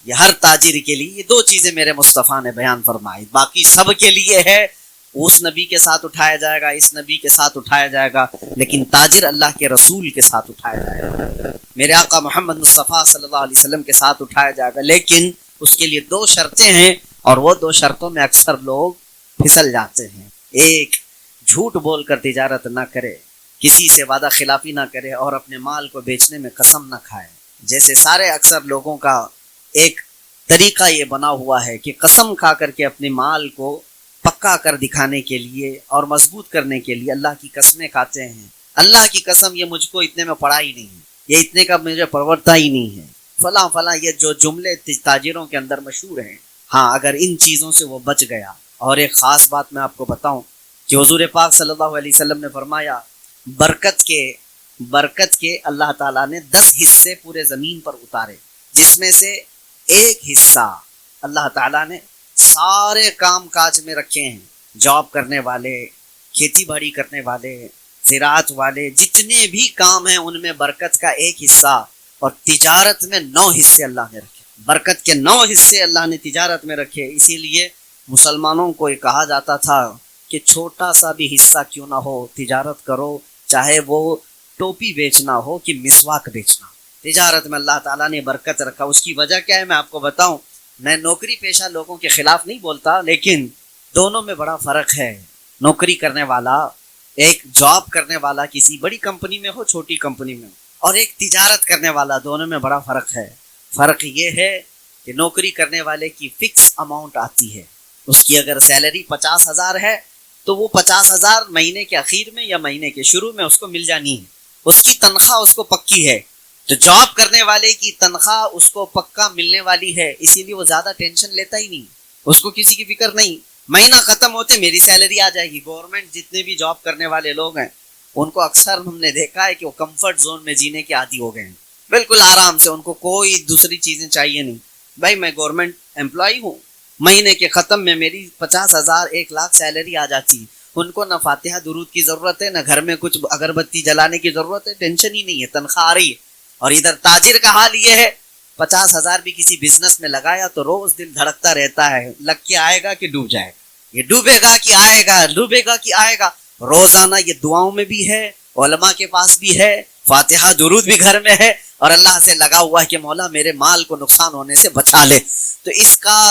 یہ ہر تاجر کے لیے یہ دو چیزیں میرے مصطفیٰ نے بیان فرمائی، باقی سب کے لیے ہے، اس نبی کے ساتھ اٹھایا جائے گا، اس نبی کے ساتھ اٹھایا جائے گا، لیکن تاجر اللہ کے رسول کے ساتھ اٹھایا جائے گا، میرے آقا محمد مصطفیٰ صلی اللہ علیہ وسلم کے ساتھ اٹھایا جائے گا، لیکن اس کے لیے دو شرطیں ہیں، اور وہ دو شرطوں میں اکثر لوگ پھسل جاتے ہیں۔ ایک، جھوٹ بول کر تجارت نہ کرے، کسی سے وعدہ خلافی نہ کرے، اور اپنے مال کو بیچنے میں قسم نہ کھائے۔ جیسے سارے اکثر لوگوں کا ایک طریقہ یہ بنا ہوا ہے کہ قسم کھا کر کے اپنے مال کو پکا کر دکھانے کے لیے اور مضبوط کرنے کے لیے اللہ کی قسمیں کھاتے ہیں، اللہ کی قسم یہ مجھ کو اتنے میں پڑا ہی نہیں ہے، یہ اتنے کا مجھے پرورتا ہی نہیں ہے، فلاں فلاں، یہ جو جملے تاجروں کے اندر مشہور ہیں۔ ہاں، اگر ان چیزوں سے وہ بچ گیا۔ اور ایک خاص بات میں آپ کو بتاؤں کہ حضور پاک صلی اللہ علیہ وسلم نے فرمایا، برکت کے اللہ تعالیٰ نے 10 حصے پورے زمین پر اتارے، جس میں سے ایک حصہ اللہ تعالیٰ نے سارے کام کاج میں رکھے ہیں، جاب کرنے والے، کھیتی باڑی کرنے والے، زراعت والے، جتنے بھی کام ہیں ان میں برکت کا ایک حصہ، اور تجارت میں 9 حصے اللہ نے رکھے، برکت کے 9 حصے اللہ نے تجارت میں رکھے۔ اسی لیے مسلمانوں کو یہ کہا جاتا تھا کہ چھوٹا سا بھی حصہ کیوں نہ ہو تجارت کرو، چاہے وہ ٹوپی بیچنا ہو کہ مسواک بیچنا، تجارت میں اللہ تعالیٰ نے برکت رکھا۔ اس کی وجہ کیا ہے میں آپ کو بتاؤں، میں نوکری پیشہ لوگوں کے خلاف نہیں بولتا، لیکن دونوں میں بڑا فرق ہے۔ نوکری کرنے والا، ایک جاب کرنے والا کسی بڑی کمپنی میں ہو، چھوٹی کمپنی میں ہو، اور ایک تجارت کرنے والا، دونوں میں بڑا فرق ہے۔ فرق یہ ہے کہ نوکری کرنے والے کی فکس اماؤنٹ آتی ہے، اس کی اگر سیلری 50,000 ہے تو وہ 50,000 مہینے کے اخیر میں یا مہینے کے شروع میں اس کو مل جانی ہے، اس کی تنخواہ اس کو پکی ہے۔ تو جاب کرنے والے کی تنخواہ اس کو پکا ملنے والی ہے، اسی لیے وہ زیادہ ٹینشن لیتا ہی نہیں، اس کو کسی کی فکر نہیں، مہینہ ختم ہوتے میری سیلری آ جائے گی۔ گورنمنٹ جتنے بھی جاب کرنے والے لوگ ہیں ان کو اکثر ہم نے دیکھا ہے کہ وہ کمفرٹ زون میں جینے کے عادی ہو گئے ہیں، بالکل آرام سے، ان کو کوئی دوسری چیزیں چاہیے نہیں۔ بھائی میں گورنمنٹ امپلائی ہوں، مہینے کے ختم میں میری 50,000 1,00,000 سیلری آ جاتی، ان کو نہ فاتحہ درود کی ضرورت ہے، نہ گھر میں کچھ اگربتی جلانے کی ضرورت ہے، ٹینشن ہی نہیں ہے، تنخواہ آ رہی ہے۔ اور ادھر تاجر کا حال یہ ہے، 50,000 بھی کسی بزنس میں لگایا تو روز دل دھڑکتا رہتا ہے، لگ کے آئے گا کہ ڈوب جائے گا، یہ ڈوبے گا کہ آئے گا، ڈوبے گا کہ آئے گا۔ روزانہ یہ دعاؤں میں بھی ہے، علماء کے پاس بھی ہے، فاتحہ درود بھی گھر میں ہے، اور اللہ سے لگا ہوا ہے کہ مولا میرے مال کو نقصان ہونے سے بچا لے۔ تو اس کا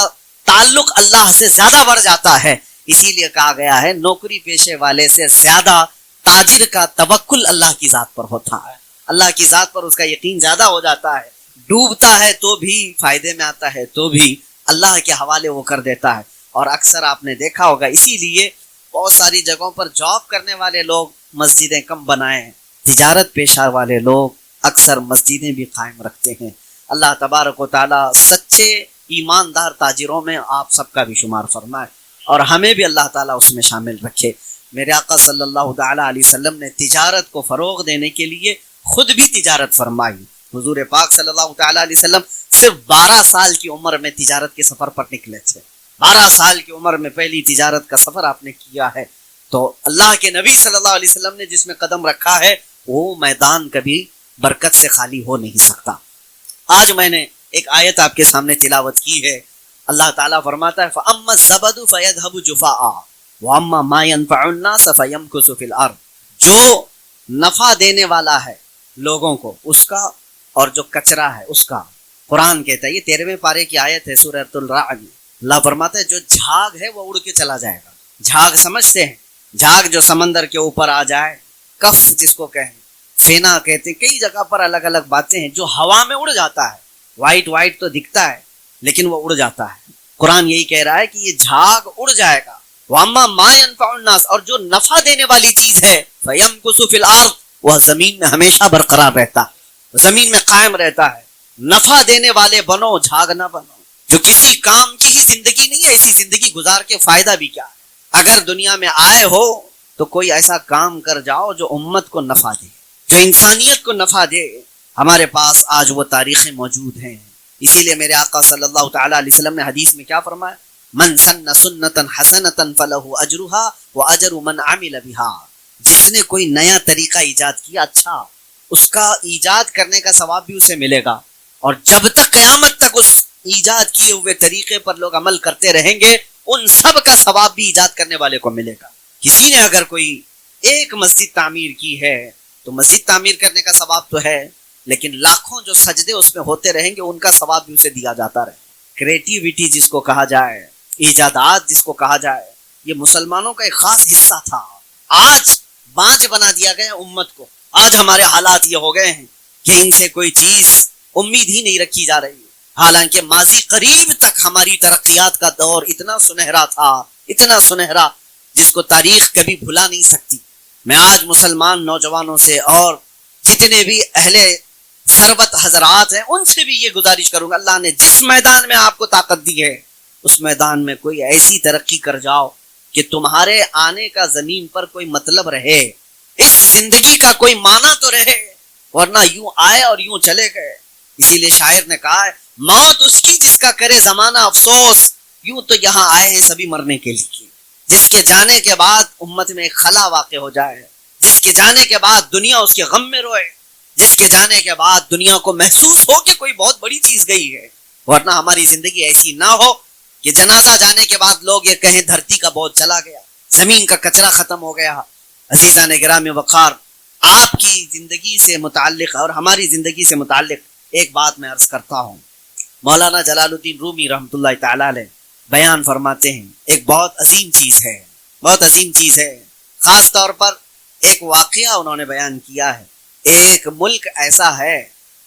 تعلق اللہ سے زیادہ بڑھ جاتا ہے، اسی لیے کہا گیا ہے نوکری پیشے والے سے زیادہ تاجر کا توکل اللہ کی ذات پر ہوتا ہے، اللہ کی ذات پر اس کا یقین زیادہ ہو جاتا ہے، ڈوبتا ہے تو بھی فائدے میں آتا ہے تو بھی اللہ کے حوالے وہ کر دیتا ہے۔ اور اکثر آپ نے دیکھا ہوگا اسی لیے بہت ساری جگہوں پر جاب کرنے والے لوگ مسجدیں کم بنائے ہیں، تجارت پیشہ والے لوگ اکثر مسجدیں بھی قائم رکھتے ہیں۔ اللہ تبارک و تعالیٰ سچے ایماندار تاجروں میں آپ سب کا بھی شمار فرمائے، اور ہمیں بھی اللہ تعالیٰ اس میں شامل رکھے۔ میرے آقا صلی اللہ تعالیٰ علیہ وسلم نے تجارت کو فروغ دینے کے لیے خود بھی تجارت فرمائی۔ حضور پاک صلی اللہ تعالیٰ علیہ وسلم صرف 12 سال کی عمر میں تجارت کے سفر پر نکلے تھے، 12 سال کی عمر میں پہلی تجارت کا سفر آپ نے کیا ہے۔ تو اللہ کے نبی صلی اللہ علیہ وسلم نے جس میں قدم رکھا ہے وہ میدان کبھی برکت سے خالی ہو نہیں سکتا۔ آج میں نے ایک آیت آپ کے سامنے تلاوت کی ہے، اللہ تعالیٰ فرماتا ہے فَأَمَّا الزَّبَدُ فَيَذْهَبُ جُفَاءً وَأَمَّا مَا يَنفَعُ النَّاسَ فَيَمْكُثُ فِي الْأَرْضِ۔ جو نفع دینے والا ہے لوگوں کو اس کا، اور جو کچرا ہے اس کا۔ قرآن کہتا ہے، یہ 13ویں پارے کی آیت ہے سورۃ الرعد، اللہ فرماتا ہے جو جھاگ ہے وہ اڑ کے چلا جائے گا۔ جھاگ سمجھتے ہیں، جھاگ جو سمندر کے اوپر آ جائے، کف جس کو کہیں، فینا کہتے ہیں، کئی جگہ پر الگ الگ باتیں ہیں، جو ہوا میں اڑ جاتا ہے، وائٹ وائٹ تو دکھتا ہے لیکن وہ اڑ جاتا ہے۔ قرآن یہی کہہ رہا ہے کہ یہ جھاگ اڑ جائے گا۔ وَأَمَّا مَا يَنفَعُ النَّاسَ، اور جو نفع دینے والی چیز ہے، فَيَمْكُثُ فِي الْأَرْضِ، وہ زمین میں ہمیشہ برقرار رہتا ہے، زمین میں قائم رہتا ہے۔ نفع دینے والے بنو، جھاگ نہ بنو، جو کسی کام کی ہی زندگی نہیں ہے، اسی زندگی گزار کے فائدہ بھی کیا ہے۔ اگر دنیا میں آئے ہو تو کوئی ایسا کام کر جاؤ جو امت کو نفع دے، جو انسانیت کو نفع دے۔ ہمارے پاس آج وہ تاریخیں موجود ہیں، اسی لیے میرے آقا صلی اللہ تعالیٰ علیہ وسلم نے حدیث میں کیا فرمایا، من سن سنتا حسنتا فلہ اجرہا واجر من عمل بہا۔ جس نے کوئی نیا طریقہ ایجاد کیا اچھا، اس کا ایجاد کرنے کا ثواب بھی اسے ملے گا، اور جب تک قیامت تک اس ایجاد کیے ہوئے طریقے پر لوگ عمل کرتے رہیں گے، ان سب کا ثواب بھی ایجاد کرنے والے کو ملے گا۔ کسی نے اگر کوئی ایک مسجد تعمیر کی ہے تو مسجد تعمیر کرنے کا ثواب تو ہے، لیکن لاکھوں جو سجدے اس میں ہوتے رہیں گے ان کا ثواب بھی اسے دیا جاتا رہے۔ کریٹیوٹی جس کو کہا جائے، ایجادات جس کو کہا جائے، یہ مسلمانوں کا ایک خاص حصہ تھا۔ آج بانجھ بنا دیا گیا امت کو۔ آج ہمارے حالات یہ ہو گئے ہیں کہ ان سے کوئی چیز امید ہی نہیں رکھی جا رہی، حالانکہ ماضی قریب تک ہماری ترقیات کا دور اتنا سنہرا تھا، اتنا سنہرا جس کو تاریخ کبھی بھلا نہیں سکتی۔ میں آج مسلمان نوجوانوں سے اور جتنے بھی اہل ثروت حضرات ہیں ان سے بھی یہ گزارش کروں گا، اللہ نے جس میدان میں آپ کو طاقت دی ہے اس میدان میں کوئی ایسی ترقی کر جاؤ کہ تمہارے آنے کا زمین پر کوئی مطلب رہے، اس زندگی کا کوئی معنی تو رہے، ورنہ یوں آئے اور یوں چلے گئے۔ اسی لیے شاعر نے کہا ہے، موت اس کی جس کا کرے زمانہ افسوس، یوں تو یہاں آئے ہیں سبھی مرنے کے لیے۔ جس کے جانے کے بعد امت میں ایک خلا واقع ہو جائے، جس کے جانے کے بعد دنیا اس کے غم میں روئے، جس کے جانے کے بعد دنیا کو محسوس ہو کہ کوئی بہت بڑی چیز گئی ہے، ورنہ ہماری زندگی ایسی نہ ہو کہ جنازہ جانے کے بعد لوگ یہ کہیں دھرتی کا بوجھ چلا گیا، زمین کا کچرا ختم ہو گیا۔ عزیزان گرامی وقار، آپ کی زندگی سے متعلق اور ہماری زندگی سے متعلق ایک بات میں عرض کرتا ہوں۔ مولانا جلال الدین رومی رحمۃ اللہ تعالی علیہ بیان فرماتے ہیں، ایک بہت عظیم چیز ہے، بہت عظیم چیز ہے۔ خاص طور پر ایک واقعہ انہوں نے بیان کیا ہے۔ ایک ملک ایسا ہے،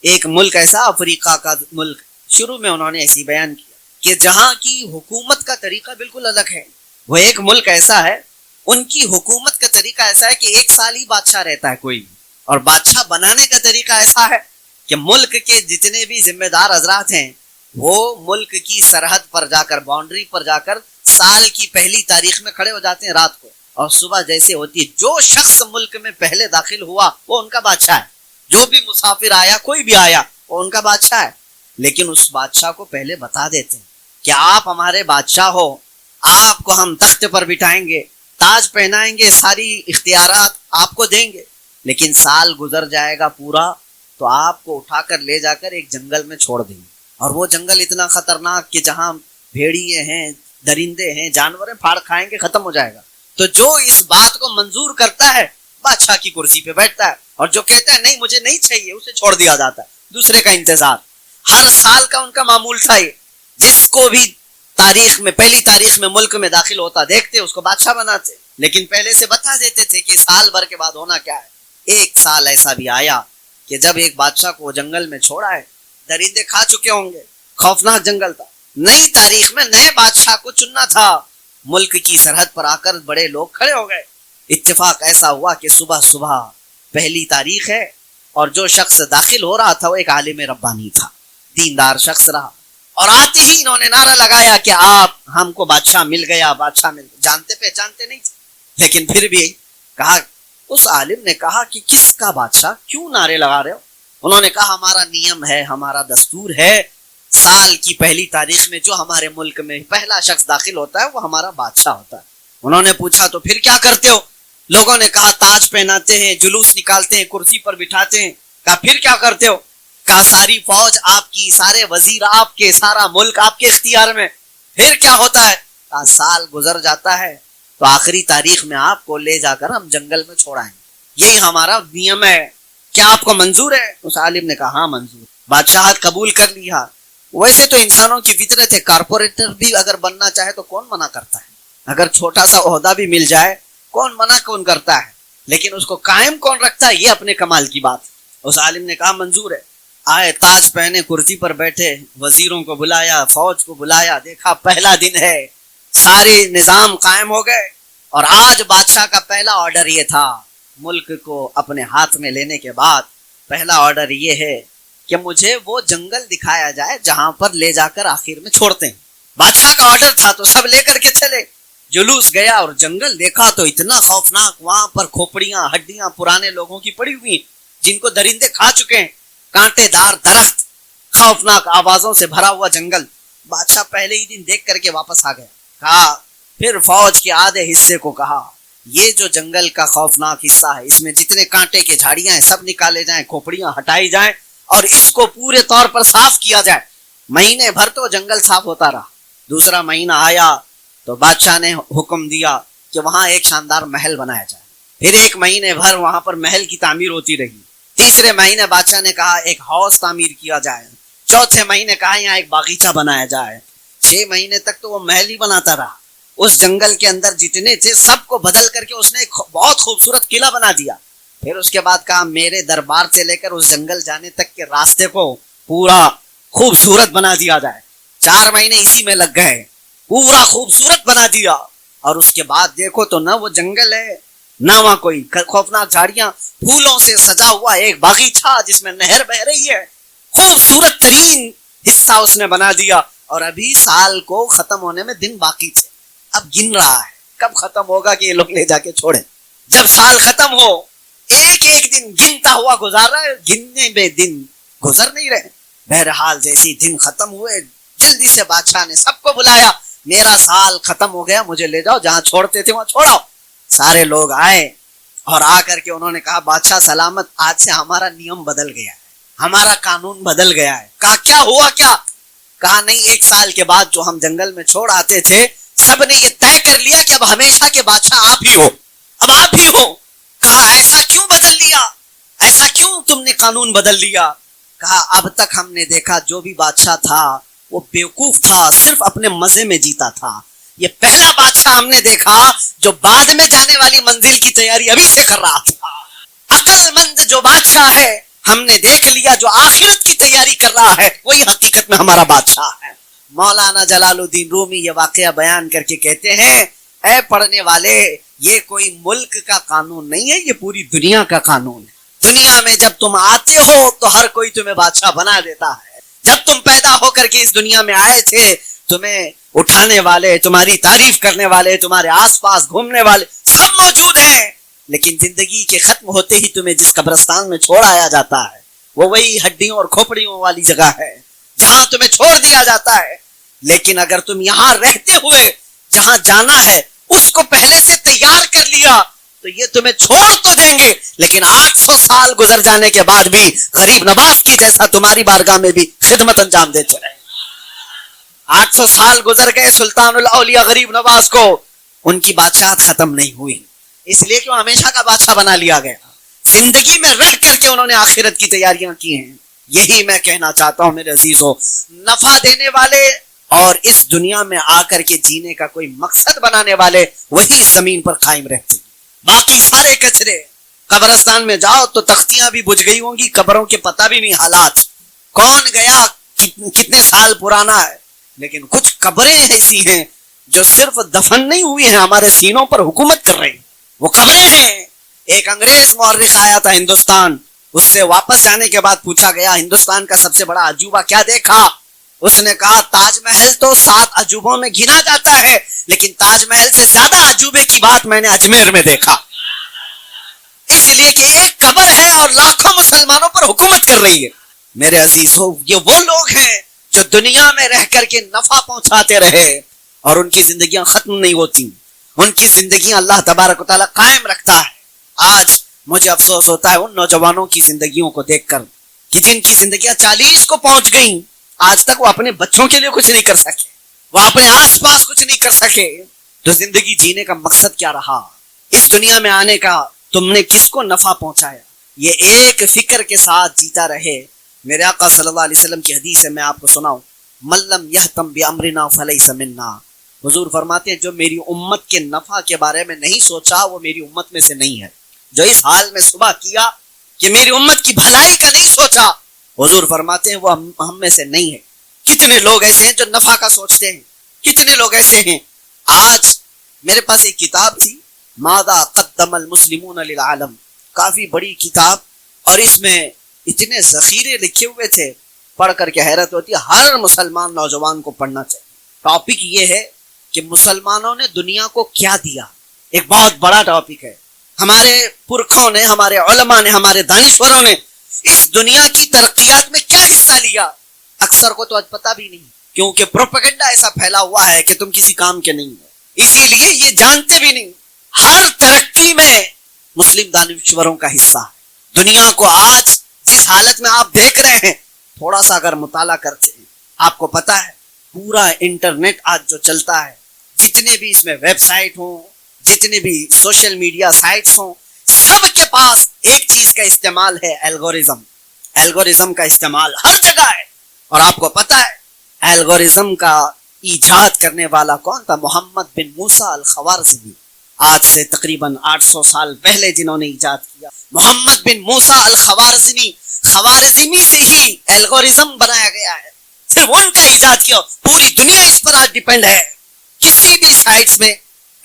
ایک ملک ایسا، افریقہ کا ملک، شروع میں انہوں نے ایسی بیان کیا کہ جہاں کی حکومت کا طریقہ بالکل الگ ہے۔ وہ ایک ملک ایسا ہے، ان کی حکومت کا طریقہ ایسا ہے کہ ایک سال ہی بادشاہ رہتا ہے کوئی، اور بادشاہ بنانے کا طریقہ ایسا ہے کہ ملک کے جتنے بھی ذمہ دار حضرات ہیں وہ ملک کی سرحد پر جا کر، باؤنڈری پر جا کر سال کی پہلی تاریخ میں کھڑے ہو جاتے ہیں رات کو، اور صبح جیسے ہوتی ہے جو شخص ملک میں پہلے داخل ہوا وہ ان کا بادشاہ ہے، جو بھی مسافر آیا، کوئی بھی آیا، وہ ان کا بادشاہ ہے۔ لیکن اس بادشاہ کو پہلے بتا دیتے ہیں کہ آپ ہمارے بادشاہ ہو، آپ کو ہم تخت پر بٹھائیں گے، تاج پہنائیں گے، ساری اختیارات آپ کو دیں گے، لیکن سال گزر جائے گا پورا تو آپ کو اٹھا کر لے جا کر ایک جنگل میں چھوڑ دیں گے، اور وہ جنگل اتنا خطرناک کہ جہاں بھیڑیے ہیں، درندے ہیں، جانور ہیں، پھاڑ کھائیں گے، ختم ہو جائے گا۔ تو جو اس بات کو منظور کرتا ہے بادشاہ کی کرسی پہ بیٹھتا ہے، اور جو کہتا ہے نہیں مجھے نہیں چاہیے اسے چھوڑ دیا جاتا ہے، دوسرے کا انتظار۔ ہر سال کا ان کا معمول تھا یہ، جس کو بھی تاریخ میں، پہلی تاریخ میں ملک میں داخل ہوتا دیکھتے اس کو بادشاہ بناتے، لیکن پہلے سے بتا دیتے تھے کہ سال بھر کے بعد ہونا کیا ہے۔ ایک سال ایسا بھی آیا کہ جب ایک بادشاہ کو جنگل میں چھوڑا ہے، درندے کھا چکے ہوں گے، خوفناک جنگل تھا، نئی تاریخ میں نئے بادشاہ کو چننا تھا، ملک کی سرحد پر آ کر بڑے لوگ کھڑے ہو گئے۔ اتفاق ایسا ہوا کہ صبح صبح پہلی تاریخ ہے، اور جو شخص داخل ہو رہا تھا وہ ایک عالم ربانی تھا، دیندار شخص رہا، اور آتے ہی انہوں نے نعرہ لگایا کہ آپ ہم کو بادشاہ مل گیا، بادشاہ مل گیا۔ جانتے پہچانتے نہیں تھے، لیکن پھر بھی کہا، اس عالم نے کہا کہ کس کا بادشاہ، کیوں نعرے لگا رہے ہو؟ انہوں نے کہا ہمارا نیم ہے، ہمارا دستور ہے، سال کی پہلی تاریخ میں جو ہمارے ملک میں پہلا شخص داخل ہوتا ہے وہ ہمارا بادشاہ ہوتا ہے۔ انہوں نے پوچھا تو پھر کیا کرتے ہو؟ لوگوں نے کہا تاج پہناتے ہیں، جلوس نکالتے ہیں، کرسی پر بٹھاتے ہیں۔ کہا پھر کیا کرتے ہو؟ کہا ساری فوج آپ کی، سارے وزیر آپ کے، سارا ملک آپ کے اختیار میں۔ پھر کیا ہوتا ہے؟ کہا سال گزر جاتا ہے تو آخری تاریخ میں آپ کو لے جا کر ہم جنگل میں چھوڑائیں، یہی ہمارا نیم ہے، کیا آپ کو منظور ہے؟ اس عالم نے کہا ہاں منظور۔ بادشاہت قبول کر لیا۔ ویسے تو انسانوں کی فطرت ہے، کارپوریٹر بھی اگر بننا چاہے تو کون منع کرتا ہے؟ اگر چھوٹا سا عہدہ بھی مل جائے کون منع کون کرتا ہے؟ لیکن اس کو قائم کون رکھتا ہے؟ یہ اپنے کمال کی بات۔ اس عالم نے کہا منظور ہے۔ آئے، تاج پہنے، کرسی پر بیٹھے، وزیروں کو بلایا، فوج کو بلایا، دیکھا پہلا دن ہے، سارے نظام قائم ہو گئے، اور آج بادشاہ کا پہلا آرڈر یہ تھا، ملک کو اپنے ہاتھ میں لینے کے بعد پہلا آرڈر یہ ہے کہ مجھے وہ جنگل دکھایا جائے جہاں پر لے جا کر آخر میں چھوڑتے ہیں۔ بادشاہ کا آرڈر تھا تو سب لے کر کے چلے، جلوس گیا اور جنگل دیکھا تو اتنا خوفناک، وہاں پر کھوپڑیاں، ہڈیاں پرانے لوگوں کی پڑی ہوئی جن کو درندے کھا چکے ہیں، کانٹے دار درخت، خوفناک آوازوں سے بھرا ہوا جنگل۔ بادشاہ پہلے ہی دن دیکھ کر کے واپس آ گیا۔ کہا پھر فوج کے آدھے حصے کو کہا یہ جو جنگل کا خوفناک حصہ ہے اس میں جتنے کانٹے کے جھاڑیاں ہیں سب نکالے جائیں، کھوپڑیاں ہٹائی جائیں، اور اس کو پورے طور پر صاف کیا جائے۔ مہینے بھر تو جنگل صاف ہوتا رہا. دوسرا مہینہ آیا تو بادشاہ نے حکم دیا کہ وہاں ایک شاندار محل بنایا جائے. پھر ایک مہینے بھر وہاں پر محل کی تعمیر ہوتی رہی. تیسرے مہینے بادشاہ نے کہا ایک حوض تعمیر کیا جائے. چوتھے مہینے کہا یہاں ایک باغیچہ بنایا جائے. 6 مہینے تک تو وہ محل ہی بناتا رہا. اس جنگل کے اندر جتنے تھے سب کو بدل کر کے اس نے ایک بہت خوبصورت قلعہ بنا دیا. پھر اس کے بعد کہا میرے دربار سے لے کر اس جنگل جانے تک کے راستے کو پورا خوبصورت بنا دیا جائے. 4 مہینے اسی میں لگ گئے, پورا خوبصورت بنا دیا. اور اس کے بعد دیکھو تو نہ وہ جنگل ہے نہ وہاں کوئی خوفناک جھاڑیاں, پھولوں سے سجا ہوا ایک باغیچہ جس میں نہر بہ رہی ہے. خوبصورت ترین حصہ اس نے بنا دیا. اور ابھی سال کو ختم ہونے میں دن باقی تھے. اب گن رہا ہے کب ختم ہوگا کہ یہ لوگ لے جا کے چھوڑے. جب سال ختم ہو ایک ایک دن گنتا ہوا گزار رہا ہے, گننے میں دن گزر نہیں رہے. بہرحال جیسے دن ختم ہوئے جلدی سے بادشاہ نے سب کو بلایا, میرا سال ختم ہو گیا, مجھے لے جاؤ, جہاں چھوڑتے تھے وہاں چھوڑاؤ. سارے لوگ آئے اور آ کر کے انہوں نے کہا بادشاہ سلامت, آج سے ہمارا نیم بدل گیا ہے, ہمارا قانون بدل گیا ہے. کہا کیا ہوا کیا؟ کہا نہیں, 1 سال کے بعد جو ہم جنگل میں چھوڑ آتے تھے سب نے یہ طے کر لیا کہ اب ہمیشہ کے بادشاہ آپ ہی ہو, اب آپ ہی ہو. کہا ایسا کیوں بدل لیا, ایسا کیوں تم نے قانون بدل لیا؟ کہا اب تک ہم نے دیکھا جو بھی بادشاہ تھا وہ بیوقوف تھا, صرف اپنے مزے میں جیتا تھا. یہ پہلا بادشاہ ہم نے دیکھا جو بعد میں جانے والی منزل کی تیاری ابھی سے کر رہا تھا. عقل مند جو بادشاہ ہے ہم نے دیکھ لیا جو آخرت کی تیاری کر رہا ہے وہی حقیقت میں ہمارا بادشاہ ہے. مولانا جلال الدین رومی یہ واقعہ بیان کر کے کہتے ہیں اے پڑھنے والے, یہ کوئی ملک کا قانون نہیں ہے, یہ پوری دنیا کا قانون ہے. دنیا میں جب تم آتے ہو تو ہر کوئی تمہیں بادشاہ بنا دیتا ہے. جب تم پیدا ہو کر کے اس دنیا میں آئے تھے تمہیں اٹھانے والے, تمہاری تعریف کرنے والے, تمہارے آس پاس گھومنے والے سب موجود ہیں. لیکن زندگی کے ختم ہوتے ہی تمہیں جس قبرستان میں چھوڑ آیا جاتا ہے وہ وہی ہڈیوں اور کھوپڑیوں والی جگہ ہے جہاں تمہیں چھوڑ دیا جاتا ہے. لیکن اگر تم یہاں رہتے ہوئے جہاں جانا ہے اس کو پہلے سے تیار کر لیا تو یہ تمہیں چھوڑ تو دیں گے لیکن 800 سال گزر جانے کے بعد بھی غریب نواز کی جیسا تمہاری بارگاہ میں بھی خدمت انجام دیتے رہے. 800 سال گزر گئے سلطان الاولیاء غریب نواز کو, ان کی بادشاہت ختم نہیں ہوئی, اس لیے کہ وہ ہمیشہ کا بادشاہ بنا لیا گیا. زندگی میں رہ کر کے انہوں نے آخرت کی تیاریاں کی ہیں. یہی میں کہنا چاہتا ہوں میرے عزیزو, نفع دینے والے اور اس دنیا میں آ کر کے جینے کا کوئی مقصد بنانے والے وہی اس زمین پر قائم رہتے ہیں. باقی سارے کچرے. قبرستان میں جاؤ تو تختیاں بھی بجھ گئی ہوں گی, قبروں کے پتہ بھی نہیں حالات, کون گیا کتنے سال پرانا ہے. لیکن کچھ قبریں ایسی ہیں جو صرف دفن نہیں ہوئی ہیں, ہمارے سینوں پر حکومت کر رہی ہیں, وہ قبریں ہیں. ایک انگریز مورخ آیا تھا ہندوستان, اس سے واپس جانے کے بعد پوچھا گیا ہندوستان کا سب سے بڑا عجوبہ کیا دیکھا؟ اس نے کہا تاج محل تو 7 عجوبوں میں گنا جاتا ہے لیکن تاج محل سے زیادہ عجوبے کی بات میں نے اجمیر میں دیکھا. اس لیے کہ ایک قبر ہے اور لاکھوں مسلمانوں پر حکومت کر رہی ہے. میرے عزیزو, یہ وہ لوگ ہیں جو دنیا میں رہ کر کے نفع پہنچاتے رہے اور ان کی زندگیاں ختم نہیں ہوتی, ان کی زندگیاں اللہ تبارک و تعالیٰ قائم رکھتا ہے. آج مجھے افسوس ہوتا ہے ان نوجوانوں کی زندگیوں کو دیکھ کر کہ جن کی زندگیاں 40 کو پہنچ گئیں, آج تک وہ اپنے بچوں کے لیے کچھ نہیں کر سکے, وہ اپنے آس پاس کچھ نہیں کر سکے. تو زندگی جینے کا مقصد کیا رہا؟ اس دنیا میں آنے کا تم نے کس کو نفع پہنچایا؟ یہ ایک فکر کے ساتھ جیتا رہے. میرے آقا صلی اللہ علیہ وسلم کی حدیث ہے, میں آپ کو سناؤں, من لم یہتم بامرنا فلیس منا. حضور فرماتے ہیں جو میری امت کے نفع کے بارے میں نہیں سوچا وہ میری امت میں سے نہیں ہے. جو اس حال میں صبح کیا کہ میری امت کی بھلائی کا نہیں سوچا, حضور فرماتے ہیں وہ ہم میں سے نہیں ہے. کتنے لوگ ایسے ہیں جو نفع کا سوچتے ہیں, کتنے لوگ ایسے ہیں. آج میرے پاس ایک کتاب تھی, ماذا قدم المسلمون للعالم, کافی بڑی کتاب, اور اس میں اتنے ذخیرے لکھے ہوئے تھے, پڑھ کر کے حیرت ہوتی ہے. ہر مسلمان نوجوان کو پڑھنا چاہیے. ٹاپک یہ ہے کہ مسلمانوں نے دنیا کو کیا دیا. ایک بہت بڑا ٹاپک ہے. ہمارے پرکھوں نے, ہمارے علماء نے, ہمارے دانشوروں نے اس دنیا کی ترقیات میں کیا حصہ لیا. اکثر کو تو آج پتہ بھی نہیں, کیونکہ پروپیگنڈا ایسا پھیلا ہوا ہے کہ تم کسی کام کے نہیں ہو, اسی لیے یہ جانتے بھی نہیں. ہر ترقی میں مسلم دانشوروں کا حصہ ہے. دنیا کو آج جس حالت میں آپ دیکھ رہے ہیں, تھوڑا سا اگر مطالعہ کرتے ہیں آپ کو پتا ہے پورا انٹرنیٹ آج جو چلتا ہے، جتنے بھی اس میں ویب سائٹ ہوں، جتنے بھی سوشل میڈیا سائٹس ہوں، سب کے پاس ایک چیز کا استعمال ہے، الگورزم۔ الگورزم کا استعمال ہر جگہ ہے۔ اور آپ کو پتا ہے الگورزم کا ایجاد کرنے والا کون تھا؟ محمد بن موسیٰ الخوارزمی۔ آج سے تقریباً 800 سال پہلے جنہوں نے ایجاد کیا، محمد بن موسیٰ الخوارزمی۔ خوارزمی سے ہی الگورزم بنایا گیا ہے، صرف ان کا ایجاد کیا۔ پوری دنیا اس پر آج ڈیپینڈ ہے۔ کسی بھی سائٹس میں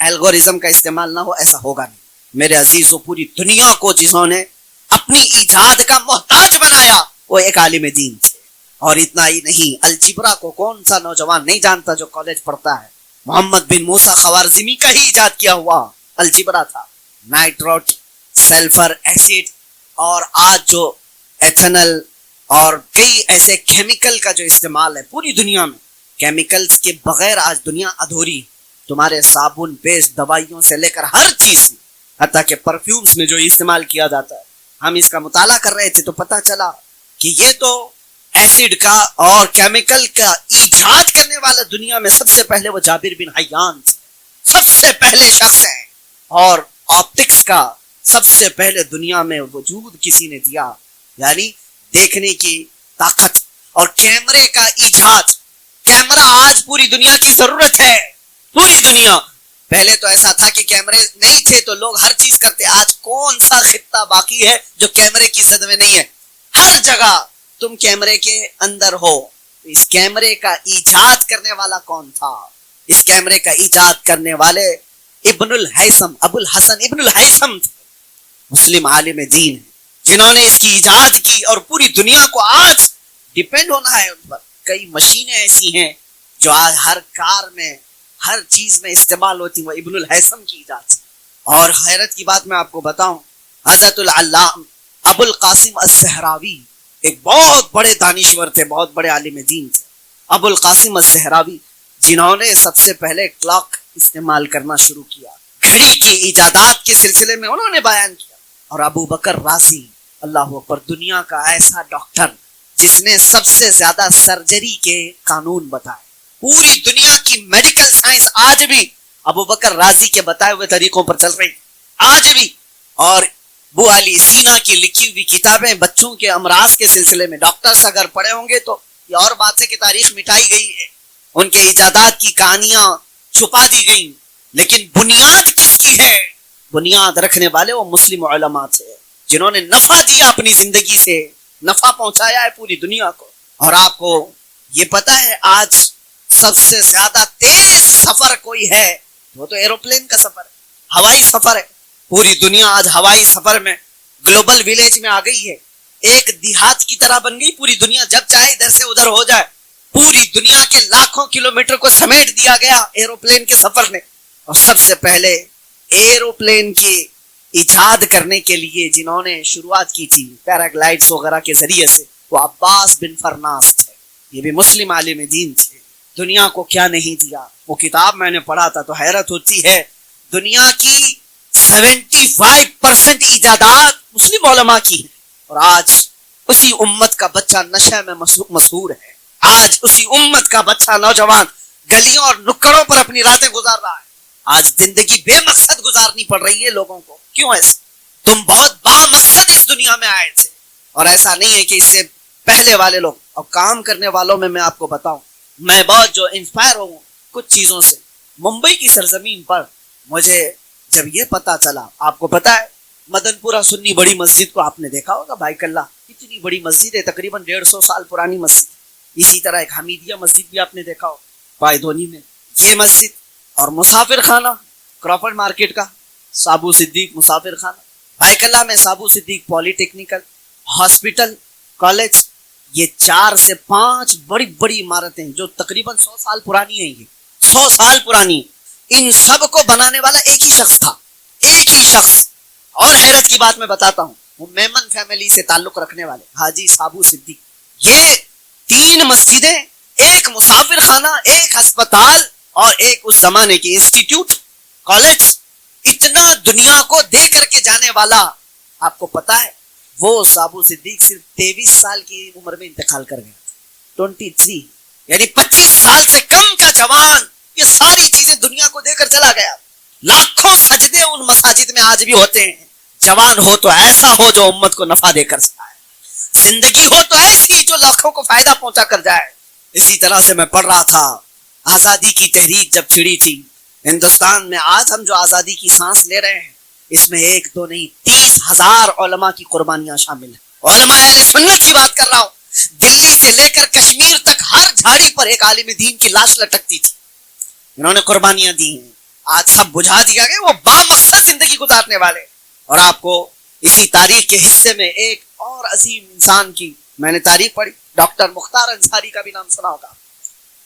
الگورزم کا استعمال نہ ہو، ایسا ہوگا نہیں۔ میرے عزیزو، پوری دنیا کو جنہوں نے اپنی ایجاد کا محتاج بنایا وہ ایک عالم دین تھے۔ اور اتنا ہی نہیں، الجبرا کو کون سا نوجوان نہیں جانتا جو کالج پڑھتا ہے؟ محمد بن موسیٰ خوارزمی کا ہی ایجاد کیا ہوا الجبرا تھا۔ نائٹروٹ، سلفر ایسڈ، اور آج جو ایتھنل اور کئی ایسے کیمیکل کا جو استعمال ہے پوری دنیا میں، کیمیکلز کے بغیر آج دنیا ادھوری۔ تمہارے صابن، پیسٹ، دوائیوں سے لے کر ہر چیز میں، حتیٰ کہ پرفیومز میں جو استعمال کیا جاتا ہے، ہم اس کا مطالعہ کر رہے تھے تو پتہ چلا کہ یہ تو ایسڈ کا اور کیمیکل کا ایجاد کرنے والا دنیا میں سب سے پہلے وہ جابر بن حیان تھے، سب سے پہلے شخص ہیں۔ اور آپٹکس کا سب سے پہلے دنیا میں وجود کسی نے دیا، یعنی دیکھنے کی طاقت۔ اور کیمرے کا ایجاد، کیمرہ آج پوری دنیا کی ضرورت ہے، پوری دنیا۔ پہلے تو ایسا تھا کہ کیمرے نہیں تھے تو لوگ ہر چیز کرتے۔ آج کون سا خطہ باقی ہے جو کیمرے کی زد میں نہیں ہے؟ ہر جگہ تم کیمرے کے اندر ہو۔ اس کیمرے کا ایجاد کرنے والا کون تھا؟ اس کیمرے کا ایجاد کرنے والے ابن الہیثم، ابو الحسن ابن الہیثم تھے، مسلم عالم دین ہیں، جنہوں نے اس کی ایجاد کی۔ اور پوری دنیا کو آج ڈیپینڈ ہونا ہے ان پر۔ کئی مشینیں ایسی ہیں جو آج ہر کار میں، ہر چیز میں استعمال ہوتی، وہ ابن الہیثم کی ایجاد سے۔ اور حیرت کی بات میں آپ کو بتاؤں، حضرت العلامہ ابو القاسم الصحراوی ایک بہت بڑے دانشور تھے، بہت بڑے عالم دین تھے، ابو القاسم الصحراوی، جنہوں نے سب سے پہلے کلاک استعمال کرنا شروع کیا، گھڑی کی ایجادات کے سلسلے میں انہوں نے بیان کیا۔ اور ابو بکر رازی، اللہ اکبر، دنیا کا ایسا ڈاکٹر جس نے سب سے زیادہ سرجری کے قانون بتائے۔ پوری دنیا کی میڈیکل سائنس آج بھی ابو بکر رازی کے بتائے ہوئے طریقوں پر چل رہی آج بھی۔ اور ابو علی سینا کی لکھی ہوئی کتابیں بچوں کے امراض کے سلسلے میں ڈاکٹرز اگر پڑھے ہوں گے تو یہ اور بات ہے کہ تاریخ مٹائی گئی ہے، ان کے ایجادات کی کہانیاں چھپا دی گئیں، لیکن بنیاد کس کی ہے؟ بنیاد رکھنے والے وہ مسلم علماء تھے، جنہوں نے نفع دیا، اپنی زندگی سے نفع پہنچایا ہے پوری دنیا کو۔ اور آپ کو یہ پتا ہے آج سب سے زیادہ تیز سفر کوئی ہے وہ تو ایروپلین کا سفر ہے، ہوائی سفر ہے۔ پوری دنیا آج ہوائی سفر میں گلوبل ویلیج میں آ گئی ہے، ایک دیہات کی طرح بن گئی پوری دنیا، جب چاہے ادھر سے ادھر ہو جائے۔ پوری دنیا کے لاکھوں کلومیٹر کو سمیٹ دیا گیا ایروپلین کے سفر نے۔ اور سب سے پہلے ایروپلین کی ایجاد کرنے کے لیے جنہوں نے شروعات کی تھی پیراگلائڈز وغیرہ کے ذریعے سے، وہ عباس بن فرناس تھے، یہ بھی مسلم عالم دین تھے۔ دنیا کو کیا نہیں دیا، وہ کتاب میں نے پڑھا تھا تو حیرت ہوتی ہے، دنیا کی 75% ایجادات مسلم علماء کی ہیں۔ اور آج اسی امت کا بچہ نشے میں مسحور ہے، آج اسی امت کا بچہ نوجوان گلیوں اور نکڑوں پر اپنی راتیں گزار رہا ہے۔ آج زندگی بے مقصد گزارنی پڑ رہی ہے لوگوں کو، کیوں ایسے؟ تم بہت بامقصد اس دنیا میں آئے تھے، اور ایسا نہیں ہے کہ اس سے پہلے والے لوگ۔ اور کام کرنے والوں میں آپ کو بتاؤں، میں بہت جو انسپائر ہوں کچھ چیزوں سے، ممبئی کی سرزمین پر مجھے جب یہ پتا چلا، آپ کو پتا ہے مدن پورہ سنی بڑی مسجد کو آپ نے دیکھا ہوگا، بھائی کلّہ اتنی بڑی مسجد ہے، تقریباً 150 سال پرانی مسجد۔ اسی طرح ایک حمیدیہ مسجد بھی آپ نے دیکھا ہو پائے دھونی میں، یہ مسجد۔ اور مسافر خانہ کراپرڈ مارکیٹ کا سابو صدیق مسافر خانہ، بھائی کلّہ میں سابو صدیق پولی ٹیکنیکل ہاسپٹل کالج، یہ 4 سے 5 بڑی بڑی عمارتیں جو تقریباً 100 سال پرانی ہیں، یہ 100 سال پرانی۔ ان سب کو بنانے والا ایک ہی شخص تھا، ایک ہی شخص۔ اور حیرت کی بات میں بتاتا ہوں، وہ میمن فیملی سے تعلق رکھنے والے حاجی سابو صدیق، یہ 3 مسجدیں، ایک مسافر خانہ، ایک ہسپتال اور ایک اس زمانے کی انسٹیٹیوٹ کالج، اتنا دنیا کو دے کر کے جانے والا۔ آپ کو پتا ہے وہ سابو صدیق صرف 23 سال کی عمر میں انتقال کر گیا، 23۔ یعنی 25 سال سے کم کا جوان یہ ساری چیزیں دنیا کو دے کر چلا گیا. لاکھوں سجدے ان مساجد میں آج بھی ہوتے ہیں. جوان ہو تو ایسا ہو جو امت کو نفع دے کر جائے, زندگی ہو تو ایسی جو لاکھوں کو فائدہ پہنچا کر جائے. اسی طرح سے میں پڑھ رہا تھا, آزادی کی تحریک جب چھڑی تھی ہندوستان میں, آج ہم جو آزادی کی سانس لے رہے ہیں اس میں 1 2 نہیں 30,000 علماء کی قربانیاں شامل ہیں. علماء اہل سنت کی بات کر رہا ہوں. دلی سے لے کر کشمیر تک ہر جھاڑی پر ایک عالم دین کی لاش لٹکتی تھی, انہوں نے قربانیاں دی ہیں. آج سب بجھا دیا گیا, وہ بامقصد زندگی گزارنے والے. اور آپ کو اسی تاریخ کے حصے میں ایک اور عظیم انسان کی میں نے تاریخ پڑھی, ڈاکٹر مختار انصاری کا بھی نام سنا ہوگا.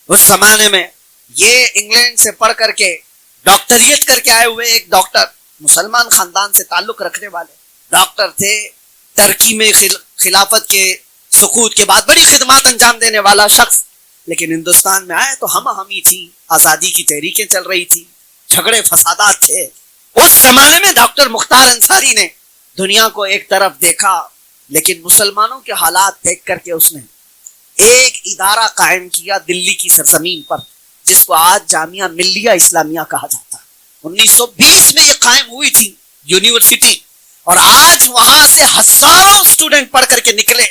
اس زمانے میں یہ انگلینڈ سے پڑھ کر کے ڈاکٹریٹ کر کے آئے ہوئے ایک ڈاکٹر, مسلمان خاندان سے تعلق رکھنے والے ڈاکٹر تھے. ترکی میں خلافت کے سقوط کے بعد بڑی خدمات انجام دینے والا شخص, لیکن ہندوستان میں آئے تو ہمی تھی, آزادی کی تحریکیں چل رہی تھی, جھگڑے فسادات تھے. اس زمانے میں ڈاکٹر مختار انصاری نے دنیا کو ایک طرف دیکھا, لیکن مسلمانوں کے حالات دیکھ کر کے اس نے ایک ادارہ قائم کیا دلی کی سرزمین پر, جس کو آج جامعہ ملیہ اسلامیہ کہا جاتا ہے. 1920 میں یہ قائم ہوئی تھی یونیورسٹی, اور آج وہاں سے ہزاروں اسٹوڈنٹ پڑھ کر کے نکلے.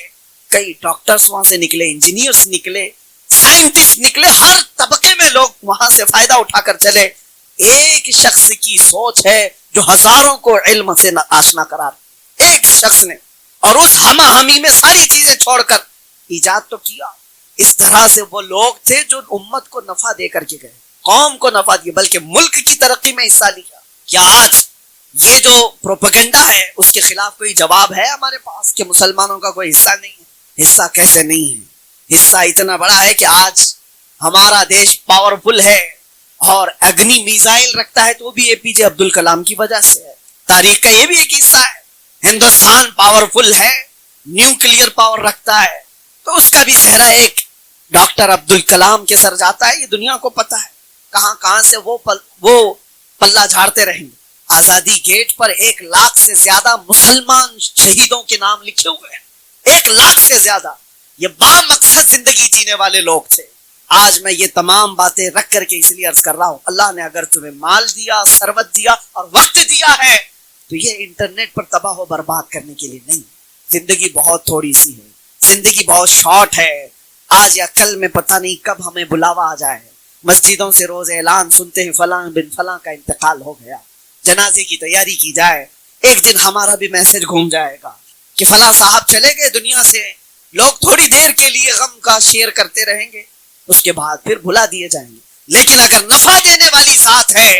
کئی ڈاکٹرز وہاں سے نکلے, انجینئرز نکلے, سائنٹسٹ نکلے, ہر طبقے میں لوگ وہاں سے فائدہ اٹھا کر چلے. ایک شخص کی سوچ ہے جو ہزاروں کو علم سے آشنا کرا, ایک شخص نے, اور اس ہمی میں ساری چیزیں چھوڑ کر ایجاد تو کیا. اس طرح سے وہ لوگ تھے جو امت کو نفع دے کر کے گئے, قوم کو نفع دیا, بلکہ ملک کی ترقی میں حصہ لیا. کیا آج یہ جو پروپیگنڈا ہے اس کے خلاف کوئی جواب ہے ہمارے پاس کہ مسلمانوں کا کوئی حصہ نہیں ہے؟ حصہ کیسے نہیں ہے؟ حصہ اتنا بڑا ہے کہ آج ہمارا دیش پاورفل ہے اور اگنی میزائل رکھتا ہے تو وہ بھی اے پی جے عبد الکلام کی وجہ سے ہے. تاریخ کا یہ بھی ایک حصہ ہے. ہندوستان پاورفل ہے, نیوکلیئر پاور رکھتا ہے, تو اس کا بھی صحرا ایک ڈاکٹر عبد الکلام کے سر جاتا ہے. یہ دنیا کو پتا ہے. کہاں کہاں سے وہ پلہ جھاڑتے رہیں گے. آزادی گیٹ پر 1 لاکھ سے زیادہ مسلمان شہیدوں کے نام لکھے ہوئے ہیں, 1 لاکھ سے زیادہ. یہ بامقصد زندگی جینے والے لوگ تھے. آج میں یہ تمام باتیں رکھ کر کے اس لیے عرض کر رہا ہوں, اللہ نے اگر تمہیں مال دیا, ثروت دیا اور وقت دیا ہے تو یہ انٹرنیٹ پر تباہ و برباد کرنے کے لیے نہیں. زندگی بہت تھوڑی سی ہے, زندگی بہت شارٹ ہے. آج یا کل میں پتہ نہیں کب ہمیں بلاوا آ جائے. مسجدوں سے روز اعلان سنتے ہیں فلاں بن فلاں کا انتقال ہو گیا, جنازے کی تیاری کی جائے. ایک دن ہمارا بھی میسج گھوم جائے گا کہ فلاں صاحب چلے گئے دنیا سے. لوگ تھوڑی دیر کے لیے غم کا شیئر کرتے رہیں گے, اس کے بعد پھر بھلا دیے جائیں گے. لیکن اگر نفع دینے والی ذات ہے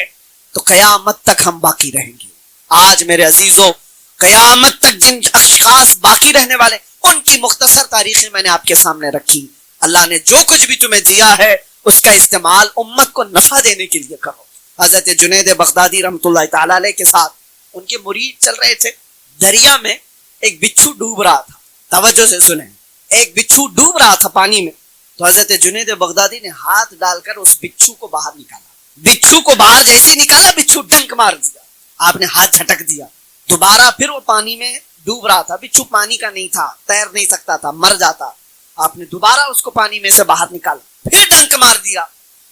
تو قیامت تک ہم باقی رہیں گے. آج میرے عزیزوں, قیامت تک جن اشخاص باقی رہنے والے ان کی مختصر تاریخیں میں نے آپ کے سامنے رکھی. اللہ نے جو کچھ بھی تمہیں دیا ہے اس کا استعمال امت کو نفع دینے کے لیے کرو. حضرت جنید بغدادی رحمۃ اللہ تعالی علیہ کے ساتھ ان کے مرید چل رہے تھے. دریا میں ایک بچھو ڈوب رہا تھا. توجہ سے سنیں, ایک بچھو ڈوب رہا تھا پانی میں. تو حضرت جنید بغدادی نے ہاتھ ڈال کر اس بچھو کو باہر نکالا. بچھو کو باہر جیسے نکالا, بچھو ڈنک مار دیا. آپ نے ہاتھ جھٹک دیا. دوبارہ پھر وہ پانی میں ڈوب رہا تھا. بچھو پانی کا نہیں تھا, تیر نہیں سکتا تھا, مر جاتا. آپ نے دوبارہ اس کو پانی میں سے باہر نکالا, پھر ڈنک مار دیا.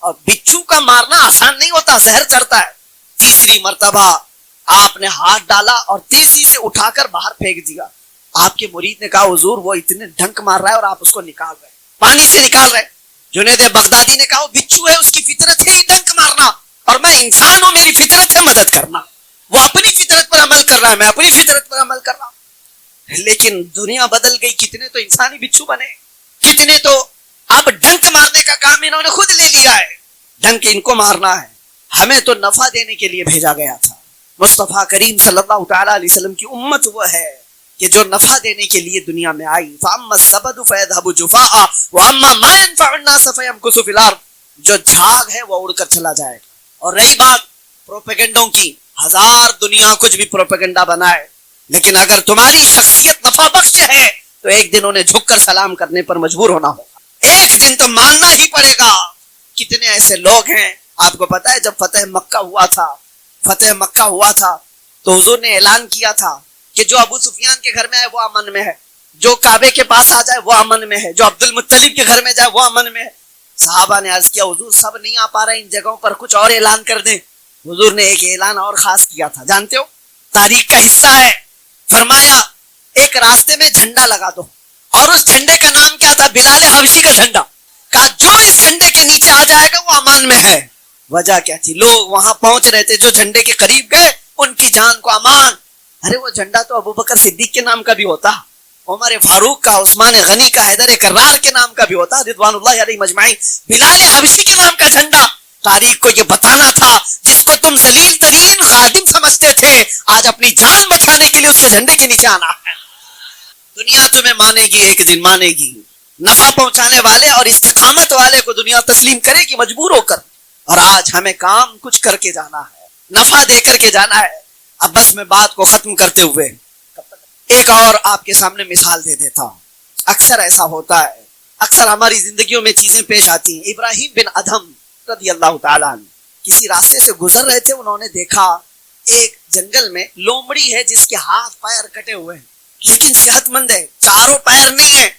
اور بچھو کا مارنا آسان نہیں ہوتا, زہر چڑھتا ہے. تیسری مرتبہ آپ نے ہاتھ ڈالا اور تیزی سے اٹھا کر باہر پھینک دیا. آپ کے مرید نے کہا حضور وہ اتنے ڈنک مار رہا ہے اور آپ اس کو نکال رہے, پانی سے نکال رہے. جنید بغدادی نے کہا وہ بچھو ہے, اس کی فطرت ہے ڈنک مارنا, اور میں انسان ہوں, میری فطرت ہے مدد کرنا. وہ اپنی فطرت پر عمل کر رہا ہے, میں اپنی فطرت پر عمل کر رہا ہوں. لیکن دنیا بدل گئی. کتنے تو انسانی بچھو بنے, کتنے تو اب ڈنک مارنے کا کام انہوں نے خود لے لیا ہے. ڈنک ان کو مارنا ہے. ہمیں تو نفع دینے کے لیے بھیجا گیا تھا. مصطفیٰ کریم صلی اللہ تعالی علیہ وسلم کی امت وہ ہے کہ جو نفع دینے کے لیے دنیا میں آئی. فَأَمَّا الزَّبَدُ فَيَذْهَبُ جُفَاءً وَأَمَّا مَا يَنفَعُ النَّاسَ فَيَمْكُثُ فِي الْأَرْضِ. جو جھاگ ہے وہ اڑ کر چلا جائے گا. اور رہی بات پروپیگنڈوں کی, 1000 دنیا کچھ بھی پروپیگنڈا بنائے, لیکن اگر تمہاری شخصیت نفع بخش ہے تو ایک دن انہیں جھک کر سلام کرنے پر مجبور ہونا ہوگا. ایک دن تو ماننا ہی پڑے گا. کتنے ایسے لوگ ہیں, آپ کو پتا ہے جب فتح مکہ ہوا تھا تو حضور نے اعلان کیا تھا کہ جو ابو سفیان کے گھر میں ہے وہ امن میں ہے, جو کعبے کے پاس آ جائے وہ امن میں ہے, جو عبد المطلب کے گھر میں جائے وہ امن میں ہے. صحابہ نے عرض کیا حضور سب نہیں آ پا رہے ان جگہوں پر، کچھ اور اعلان کر دیں۔ حضور نے ایک اعلان اور خاص کیا تھا، جانتے ہو تاریخ کا حصہ ہے، فرمایا ایک راستے میں جھنڈا لگا دو، اور اس جھنڈے کا نام کیا تھا؟ بلال حبشی کا جھنڈا۔ کہا جو اس جھنڈے کے نیچے آ جائے گا وہ امان میں ہے۔ وجہ کیا تھی؟ لوگ وہاں پہنچ رہے تھے، جو جھنڈے کے قریب گئے ان کی جان کو امان۔ ارے وہ جھنڈا تو ابو بکر صدیق کے نام کا بھی ہوتا، عمر فاروق کا، عثمان غنی کا، حیدر کرار کے نام کا بھی ہوتا، رضوان اللہ علیہ مجمعین۔ بلال حبشی کے نام کا جھنڈا، تاریخ کو یہ بتانا تھا، جس کو تم ذلیل ترین خادم سمجھتے تھے، آج اپنی جان بچانے کے لیے اس کے جھنڈے کے نیچے آنا ہے۔ دنیا تمہیں مانے گی، ایک دن مانے گی۔ نفع پہنچانے والے اور استقامت والے کو دنیا تسلیم کرے گی مجبور ہو کر، اور آج ہمیں کام کچھ کر کے جانا ہے، نفع دے کر کے جانا ہے۔ اب بس میں بات کو ختم کرتے ہوئے ایک اور آپ کے سامنے مثال دے دیتا ہوں۔ اکثر ایسا ہوتا ہے، اکثر ہماری زندگیوں میں چیزیں پیش آتی ہیں۔ ابراہیم بن ادھم رضی اللہ تعالیٰ عنہ کسی راستے سے گزر رہے تھے، انہوں نے دیکھا ایک جنگل میں لومڑی ہے جس کے ہاتھ پیر کٹے ہوئے ہیں، لیکن صحت مند ہے، چاروں پیر نہیں ہے،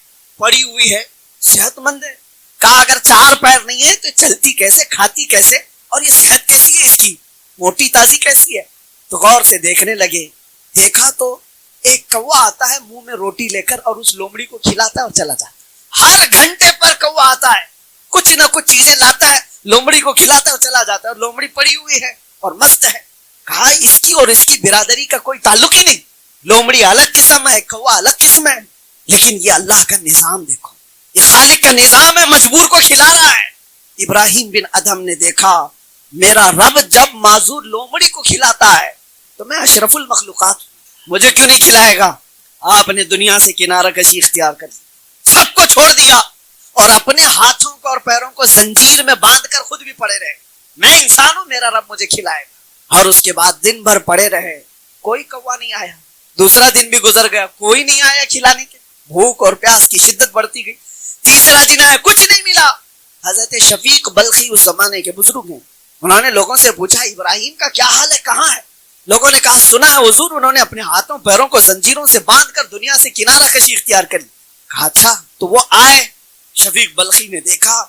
پڑی ہوئی ہے، صحت مند ہے۔ کہا اگر چار پیر نہیں ہے تو چلتی کیسے، کھاتی کیسے، اور یہ صحت کیسی ہے اس کی، موٹی تازی کیسی ہے؟ تو غور سے دیکھنے لگے، دیکھا تو ایک کوا آتا ہے منہ میں روٹی لے کر اور اس لومڑی کو کھلاتا ہے اور چلا جاتا ہے۔ ہر گھنٹے پر کوا آتا ہے، کچھ نہ کچھ چیزیں لاتا ہے، لومڑی کو کھلاتا ہے اور چلا جاتا ہے، اور لومڑی پڑی ہوئی ہے اور مست ہے۔ کہا اس کی اور اس کی برادری کا کوئی تعلق ہی نہیں، لومڑی الگ قسم ہے، کوا الگ قسم ہے، لیکن یہ اللہ کا نظام دیکھو، یہ خالق کا نظام ہے، مجبور کو کھلا رہا ہے۔ ابراہیم بن ادھم نے دیکھا میرا رب جب معذور لومڑی کو کھلاتا ہے تو میں اشرف المخلوقات ہوں، مجھے کیوں نہیں کھلائے گا؟ آپ نے دنیا سے کنارہ کشی اختیار کر دی، سب کو چھوڑ دیا اور اپنے ہاتھوں کو اور پیروں کو زنجیر میں باندھ کر خود بھی پڑے رہے، میں انسان ہوں، میرا رب مجھے کھلائے گا۔ اور اس کے بعد دن بھر پڑے رہے، کوئی کوا نہیں آیا، دوسرا دن بھی گزر گیا، کوئی نہیں آیا کھلانے کے، بھوک اور پیاس کی شدت بڑھتی گئی، تیسرا دن آیا، کچھ نہیں ملا۔ حضرت شفیق بلخی اس زمانے کے بزرگ ہیں، انہوں نے لوگوں سے پوچھا ابراہیم کا کیا حال ہے، کہاں ہے؟ لوگوں نے کہا سنا ہے حضور انہوں نے اپنے ہاتھوں پیروں کو زنجیروں سے باندھ کر دنیا سے کنارہ کشی اختیار کر لی۔ کہا اچھا تو وہ آئے، شفیق بلخی نے دیکھا،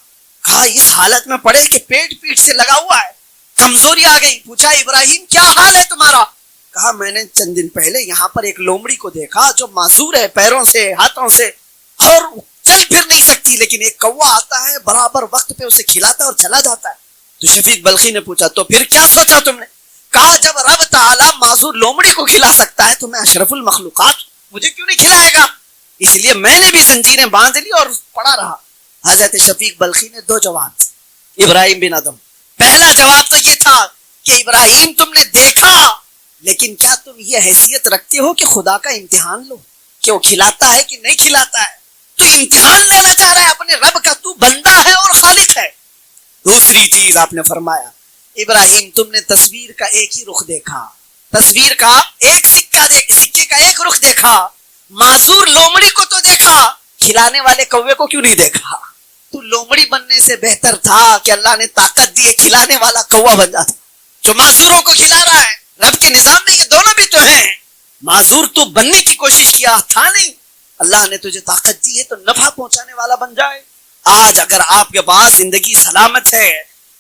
کہا اس حالت میں پڑے کہ پیٹ سے لگا ہوا ہے، کمزوری آ گئی۔ پوچھا ابراہیم کیا حال ہے تمہارا؟ کہا میں نے چند دن پہلے یہاں پر ایک لومڑی کو دیکھا جو معذور ہے پیروں سے، ہاتھوں سے، اور چل پھر نہیں سکتی، لیکن ایک کوا آتا ہے برابر وقت پہ اسے کھلاتا ہے اور چلا جاتا ہے۔ تو شفیق بلخی نے پوچھا تو پھر کیا سوچا تم نے؟ کہا جب رب تعالیٰ معذور لومڑی کو کھلا سکتا ہے تو میں اشرف المخلوقات مجھے کیوں نہیں کھلائے گا؟ اس لیے میں نے بھی زنجیریں باندھ لی اور پڑا رہا۔ حضرت شفیق بلخی نے دو جواب دیے ابراہیم بن ادھم۔ پہلا جواب تو یہ تھا کہ ابراہیم تم نے دیکھا، لیکن کیا تم یہ حیثیت رکھتے ہو کہ خدا کا امتحان لو کہ وہ کھلاتا ہے کہ نہیں کھلاتا ہے؟ تو امتحان لینا چاہ رہا ہے اپنے رب کا، تو بندہ ہے اور خالق ہے۔ دوسری چیز آپ نے فرمایا ابراہیم تم نے تصویر کا ایک ہی رخ دیکھا، تصویر کا ایک سکے کا ایک رخ دیکھا، معذور لومڑی کو تو دیکھا، کھلانے والے کوے کو کیوں نہیں دیکھا؟ تو لومڑی بننے سے بہتر تھا کہ اللہ نے طاقت دی کھلانے والا کوا بن جاتا جو معذوروں کو کھلا رہا ہے۔ رب کے نظام میں یہ دونوں بھی تو ہیں، معذور تو بننے کی کوشش کیا تھا نہیں، اللہ نے تجھے طاقت دی ہے تو نفع پہنچانے والا بن جائے۔ آج اگر آپ کے پاس زندگی سلامت ہے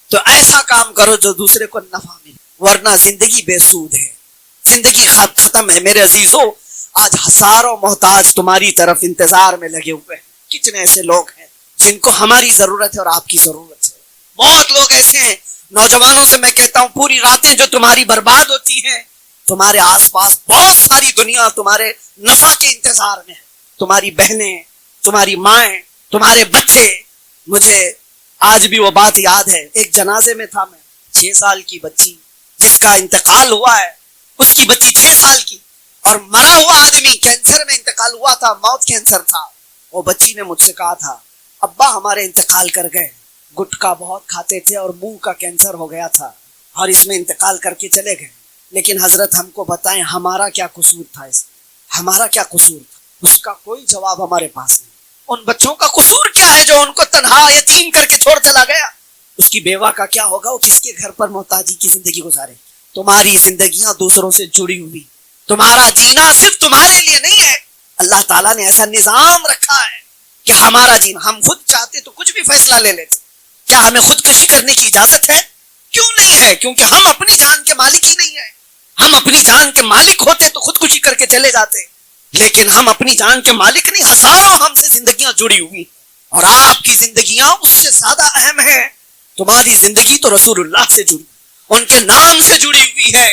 تو ایسا کام کرو جو دوسرے کو نفع ملے، ورنہ زندگی بے سود ہے، زندگی ختم ہے۔ میرے عزیزو آج ہزاروں محتاج تمہاری طرف انتظار میں لگے ہوئے ہیں، کتنے ایسے لوگ ہیں جن کو ہماری ضرورت ہے اور آپ کی ضرورت ہے، بہت لوگ ایسے ہیں۔ نوجوانوں سے میں کہتا ہوں پوری راتیں جو تمہاری برباد ہوتی ہیں، تمہارے آس پاس بہت ساری دنیا تمہارے نفع کے انتظار میں ہے، تمہاری بہنیں، تمہاری مائیں، تمہارے بچے۔ مجھے آج بھی وہ بات یاد ہے، ایک جنازے میں تھا میں، 6 سال کی بچی جس کا انتقال ہوا ہے، اس کی بچی 6 سال کی، اور مرا ہوا آدمی کینسر میں انتقال ہوا تھا، موت کینسر تھا۔ وہ بچی نے مجھ سے کہا تھا ابا ہمارے انتقال کر گئے، گٹکا بہت کھاتے تھے اور منہ کا کینسر ہو گیا تھا اور اس میں انتقال کر کے چلے گئے، لیکن حضرت ہم کو بتائیں ہمارا کیا قصور تھا، اس ہمارا کیا قصور تھا؟ اس کا کوئی جواب ہمارے پاس نہیں۔ ان بچوں کا قصور کیا ہے جو ان کو تنہا یتیم کر کے چھوڑ چلا گیا؟ اس کی بیوہ کا کیا ہوگا؟ وہ کس کے گھر پر محتاجی کی زندگی گزارے؟ تمہاری زندگیاں دوسروں سے جڑی ہوئی، تمہارا جینا صرف تمہارے لیے نہیں ہے، اللہ تعالیٰ نے ایسا نظام رکھا ہے کہ ہمارا جینا، ہم خود چاہتے تو کچھ بھی فیصلہ لے لیتے، کیا ہمیں خودکشی کرنے کی اجازت ہے؟ کیوں نہیں ہے؟ کیونکہ ہم اپنی جان کے مالک ہی نہیں ہیں. ہم اپنی جان کے مالک ہوتے تو خودکشی کر کے چلے جاتے، لیکن ہم اپنی جان کے مالک نہیں. ہزاروں ہم سے زندگیاں جڑی ہوئی، اور آپ کی زندگیاں اس سے زیادہ اہم ہیں. تمہاری زندگی تو رسول اللہ سے جڑی، ان کے نام سے جڑی ہوئی ہے.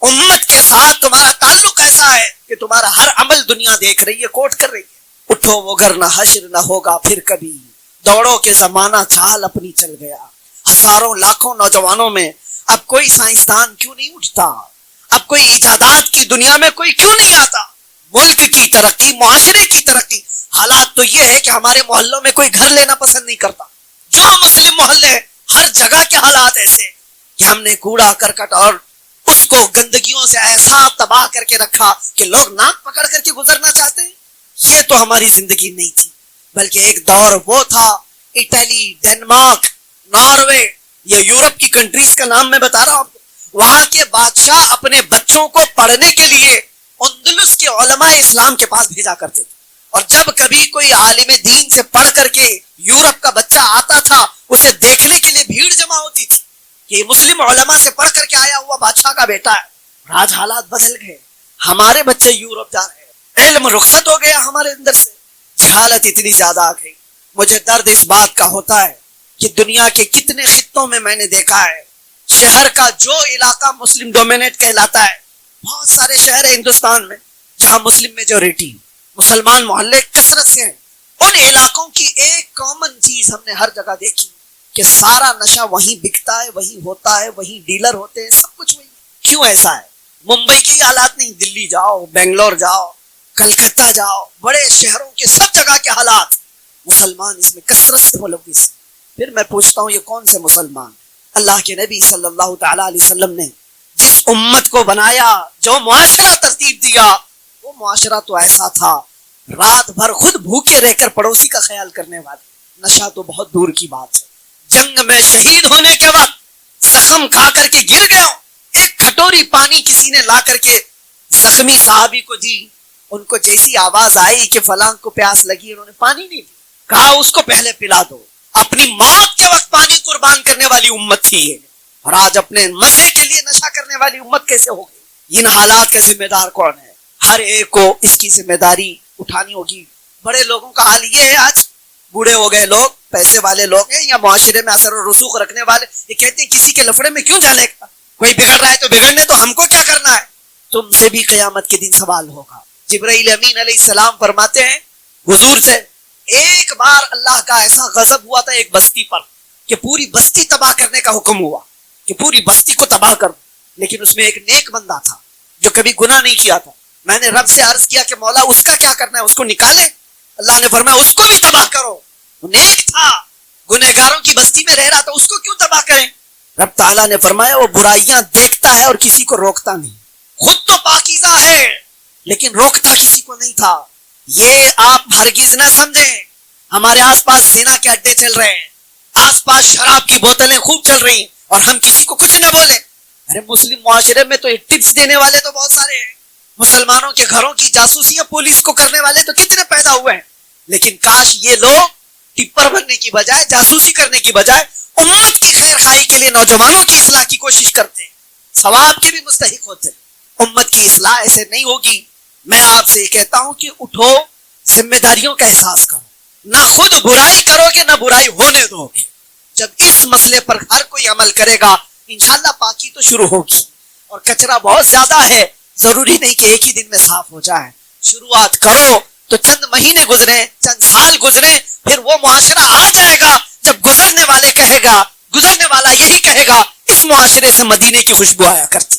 امت کے ساتھ تمہارا تعلق ایسا ہے کہ تمہارا ہر عمل دنیا دیکھ رہی ہے، کوٹ کر رہی ہے. اٹھو وہ گھر نہ حشر نہ ہوگا پھر کبھی، دوڑو کے زمانہ چال اپنی چل گیا. ہزاروں لاکھوں نوجوانوں میں اب کوئی سائنسدان کیوں نہیں اٹھتا؟ اب کوئی ایجادات کی دنیا میں کوئی کیوں نہیں آتا؟ ملک کی ترقی، معاشرے کی ترقی. حالات تو یہ ہے کہ ہمارے محلوں میں کوئی گھر لینا پسند نہیں کرتا. جہاں مسلم محلے، ہر جگہ کے حالات ایسے کہ ہم نے کوڑا کرکٹ اور اس کو گندگیوں سے ایسا تباہ کر کے رکھا کہ لوگ ناک پکڑ کر کے گزرنا چاہتے ہیں. یہ تو ہماری زندگی نہیں تھی، بلکہ ایک دور وہ تھا، اٹلی، ڈنمارک، ناروے، یا یورپ کی کنٹریز کا نام میں بتا رہا ہوں آپ کو. وہاں کے بادشاہ اپنے بچوں کو پڑھنے کے لیے اندلس کے علماء اسلام کے پاس بھیجا کرتے تھے. اور جب کبھی کوئی عالم دین سے پڑھ کر کے یورپ کا بچہ آتا تھا، اسے دیکھنے کے لیے بھیڑ جمع ہوتی تھی کہ یہ مسلم علماء سے پڑھ کر کے آیا ہوا بادشاہ کا بیٹا ہے. اور آج حالات بدل گئے، ہمارے بچے یورپ جا رہے ہیں، علم رخصت ہو گیا ہمارے اندر سے، جہالت اتنی زیادہ آ گئی. مجھے درد اس بات کا ہوتا ہے کہ دنیا کے کتنے خطوں میں نے دیکھا ہے، شہر کا جو علاقہ مسلم ڈومینیٹ کہلاتا ہے، بہت سارے شہر ہیں ہندوستان میں جہاں مسلم میجورٹی، مسلمان محلے کثرت سے ہیں. ان علاقوں کی ایک کامن چیز ہم نے ہر جگہ دیکھی کہ سارا نشہ وہیں بکتا ہے، وہیں ہوتا ہے، وہیں ڈیلر ہوتے ہیں، سب کچھ وہیں. کیوں ایسا ہے؟ ممبئی کے حالات نہیں، دلی جاؤ، بنگلور جاؤ، کلکتہ جاؤ، بڑے شہروں کے سب جگہ کے حالات، مسلمان اس میں کثرت سے ملوث. پھر میں پوچھتا ہوں یہ کون سے مسلمان؟ اللہ کے نبی صلی اللہ تعالی علیہ وسلم نے جس امت کو بنایا، جو معاشرہ ترتیب دیا، وہ معاشرہ تو ایسا تھا، رات بھر خود بھوکے رہ کر پڑوسی کا خیال کرنے والے. نشہ تو بہت دور کی بات ہے. جنگ میں شہید ہونے کے وقت زخم کھا کر کے گر گئے ہوں، ایک کھٹوری پانی کسی نے لا کر کے زخمی صحابی کو دی. ان کو جیسی آواز آئی کہ فلاں کو پیاس لگی، انہوں نے پانی نہیں دی، کہا اس کو پہلے پلا دو. اپنی موت کے وقت پانی قربان کرنے والی امت تھی یہ، اور آج اپنے مزے کے لیے نشہ کرنے والی امت کیسے ہو گئی؟ ان حالات کا ذمہ دار کون ہے؟ ہر ایک کو اس کی ذمہ داری اٹھانی ہوگی. بڑے لوگوں کا حال یہ ہے، آج بوڑھے ہو گئے لوگ، پیسے والے لوگ ہیں یا معاشرے میں اثر و رسوخ رکھنے والے، یہ کہتے ہیں کسی کے لفڑے میں کیوں جانے کا، کوئی بگڑ رہا ہے تو بگڑنے تو ہم کو کیا کرنا ہے. تم سے بھی قیامت کے دن سوال ہوگا. جبرائیل امین علیہ السلام فرماتے ہیں حضور سے، ایک بار اللہ کا ایسا غضب ہوا تھا ایک بستی پر کہ پوری بستی تباہ کرنے کا حکم ہوا کہ پوری بستی کو تباہ کر دو. لیکن اس میں ایک نیک بندہ تھا جو کبھی گناہ نہیں کیا تھا. میں نے رب سے عرض کیا کہ مولا اس کا کیا کرنا ہے، اس کو نکالے؟ اللہ نے فرمایا اس کو بھی تباہ کرو. وہ نیک تھا، گنہگاروں کی بستی میں رہ رہا تھا، اس کو کیوں تباہ کریں؟ رب تعالیٰ نے فرمایا وہ برائیاں دیکھتا ہے اور کسی کو روکتا نہیں. خود تو پاکیزہ ہے لیکن روکتا کسی کو نہیں تھا. یہ آپ ہرگز نہ سمجھیں. ہمارے آس پاس زنا کے اڈے چل رہے ہیں، آس پاس شراب کی بوتلیں خوب چل رہی ہیں اور ہم کسی کو کچھ نہ بولیں. ارے مسلم معاشرے میں تو ٹپس دینے والے تو بہت سارے ہیں. مسلمانوں کے گھروں کی جاسوسیاں پولیس کو کرنے والے تو کتنے پیدا ہوئے ہیں. لیکن کاش یہ لوگ ٹپر بننے کی بجائے، جاسوسی کرنے کی بجائے امت کی خیر خواہی کے لیے نوجوانوں کی اصلاح کی کوشش کرتے ہیں، ثواب کے بھی مستحق ہوتے ہیں. امت کی اصلاح ایسے نہیں ہوگی. میں آپ سے یہ کہتا ہوں کہ اٹھو، ذمہ داریوں کا احساس کرو، نہ خود برائی کرو گے نہ برائی ہونے دو گے. جب اس مسئلے پر ہر کوئی عمل کرے گا انشاءاللہ پاکی تو شروع ہوگی. اور کچرا بہت زیادہ ہے، ضروری نہیں کہ ایک ہی دن میں صاف ہو جائے. شروعات کرو تو چند مہینے گزرے، چند سال گزرے، پھر وہ معاشرہ آ جائے گا جب گزرنے والے کہے گا، گزرنے والا یہی کہے گا اس معاشرے سے مدینے کی خوشبو آیا کرتی.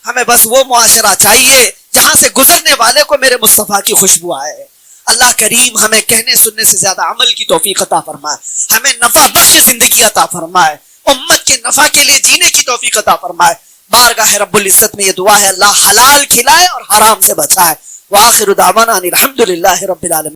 ہمیں بس وہ معاشرہ چاہیے جہاں سے گزرنے والے کو میرے مصطفیٰ کی خوشبو آئے. اللہ کریم ہمیں کہنے سننے سے زیادہ عمل کی توفیق عطا فرمائے، ہمیں نفع بخش زندگی عطا فرمائے، امت کے نفع کے لیے جینے کی توفیق عطا فرمائے. بارگاہ رب العزت میں یہ دعا ہے اللہ حلال کھلائے اور حرام سے بچائے. وآخر دعوانا ان الحمد للہ رب العالمین.